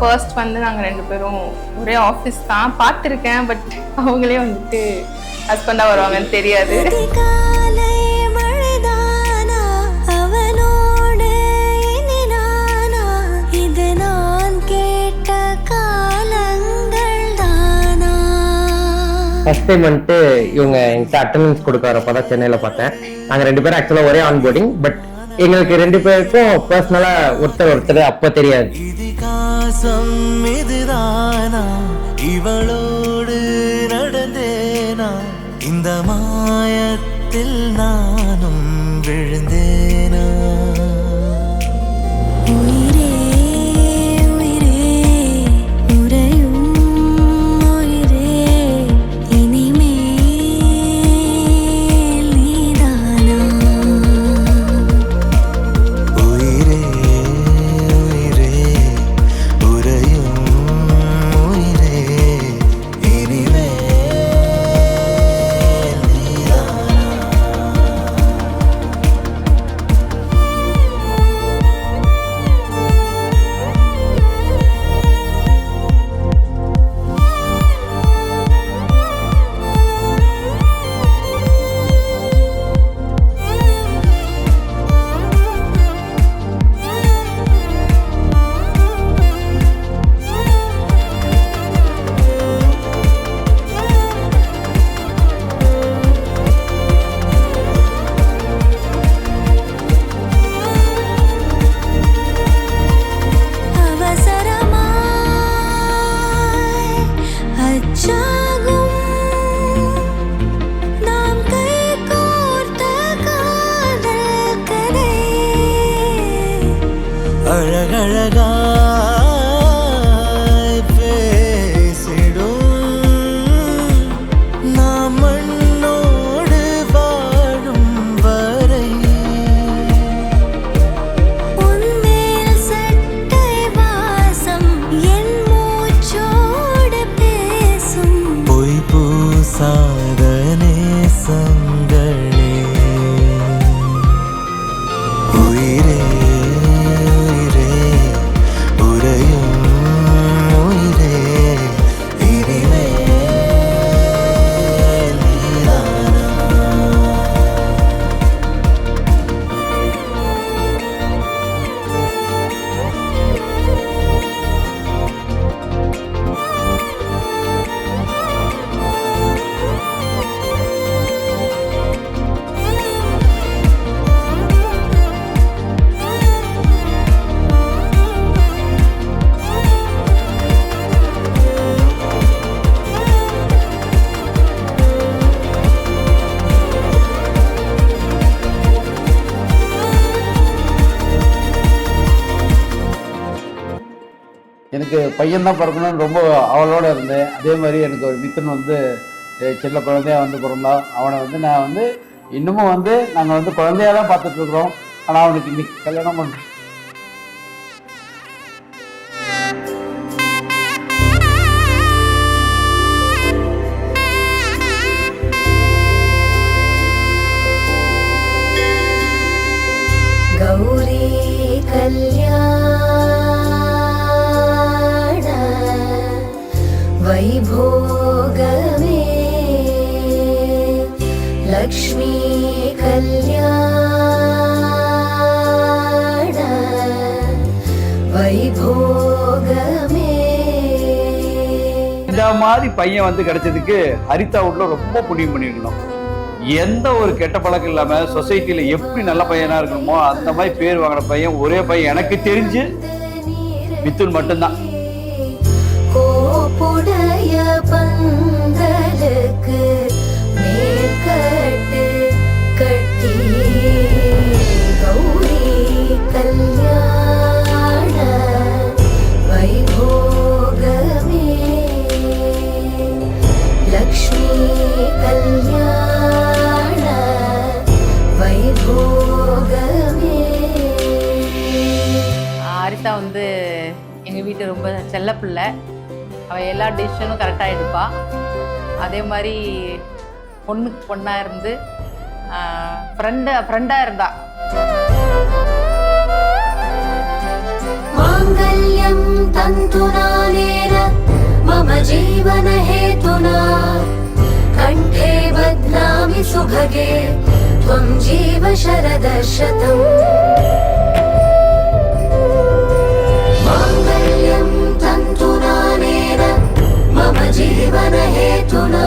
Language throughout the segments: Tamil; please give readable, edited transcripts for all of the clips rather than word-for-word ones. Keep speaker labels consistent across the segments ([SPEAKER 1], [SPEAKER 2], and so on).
[SPEAKER 1] ஃபர்ஸ்ட் வந்து நாங்கள் 2 பேரும் ஒரே ஆஃபீஸ் தான் பார்த்துருக்கேன். பட் அவங்களே வந்துட்டு ஹஸ்பண்டாக வருவாங்கன்னு தெரியாது.
[SPEAKER 2] ஃபர்ஸ்ட் டைம் வந்துட்டு இவங்க என்கிட்ட அட்டண்டன்ஸ் கொடுக்க வரப்போ தான் சென்னையில் பார்த்தேன். நாங்கள் 2 பேரும் ஆக்சுவலாக ஒரே ஆன்போர்டிங். பட் எங்களுக்கு 2 பேருக்கும் பர்சனலாக ஒருத்தர் அப்போ தெரியாது.
[SPEAKER 3] இவளோடு நடந்தேனா இந்த மாயத்தில் நானும் விழுந்தேனா. அழகழகாய் பேசிடும் நாம் மண்ணோடு வாழும் வரை
[SPEAKER 4] உன்மேல் சட்டை வாசம் என் மூச்சோடு பேசும்
[SPEAKER 3] பொய் பூசாத நேசங்களே உயிரே
[SPEAKER 5] எனக்கு பையன்தான் பிறக்கணும்னு ரொம்ப அவளோடு இருந்தேன். அதே மாதிரி எனக்கு ஒரு மித்துன் வந்து சின்ன குழந்தையா வந்து பிறந்தான். அவனை வந்து நான் வந்து இன்னமும் வந்து நாங்கள் வந்து குழந்தையா தான் பார்த்துட்ருக்குறோம். ஆனால் அவனுக்கு இன்னைக்கு கல்யாணம் பண்ணுறேன்.
[SPEAKER 4] கௌரி வைபோகமே லக்ஷ்மி கல்யாண வைபோகமே.
[SPEAKER 5] இந்த மாதிரி பையன் வந்து கிடைச்சதுக்கு ஹரிதா வீட்டில் ரொம்ப புண்ணியம் பண்ணியிருக்கணும். எந்த ஒரு கெட்ட பழக்கம் இல்லாம சொசைட்டில எப்படி நல்ல பையனா இருக்கணுமோ அந்த மாதிரி பேர் வாங்கின பையன் ஒரே பையன் எனக்கு தெரிஞ்சு மித்துன் மட்டும்தான்.
[SPEAKER 4] கோப்புடைய பந்தலுக்கு மேற்கட்டு கட்டி கௌரி கல்யாண வைபோகமே லக்ஷ்மி கல்யாண வைபோகமே.
[SPEAKER 6] ஹரிதா வந்து எங்கள் வீட்டு ரொம்ப செல்ல பிள்ளை. அவள் எல்லா டிசிஷனும் கரெக்டாக எடுப்பாள். அதே மாதிரி பொண்ணுக்கு பொண்ணாக இருந்து ஃப்ரெண்டாக இருந்தா.
[SPEAKER 4] மாங்கல்யம் தந்துனா शुभगे त्वं जीव शरदशतम् माङ्गल्यं तन्तुनानेन मम जीवनहेतुना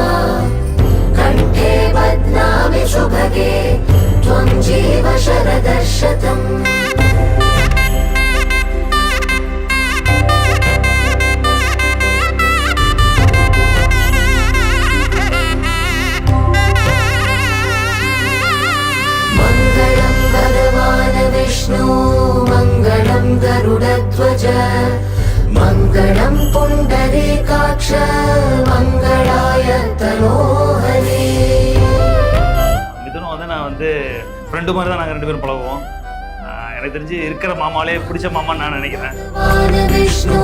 [SPEAKER 4] कण्ठे बध्नामि शुभगे त्वं जीव शरदशतम् मङ्गलं भगवान् विष्णु मङ्गलं गरुडध्वज मङ्गलं पुण्डरीकाक्ष मङ्गलाय तनोहरे
[SPEAKER 7] மிதுனும் வந்து நான் வந்து ஃப்ரெண்டு மாதிரி தான் நாங்கள் ரெண்டு பேரும் பழகுவோம். எனக்கு தெரிஞ்சு இருக்கிற மாமாலே பிடிச்ச மாமான்னு நான் நினைக்கிறேன்.
[SPEAKER 4] विष्णु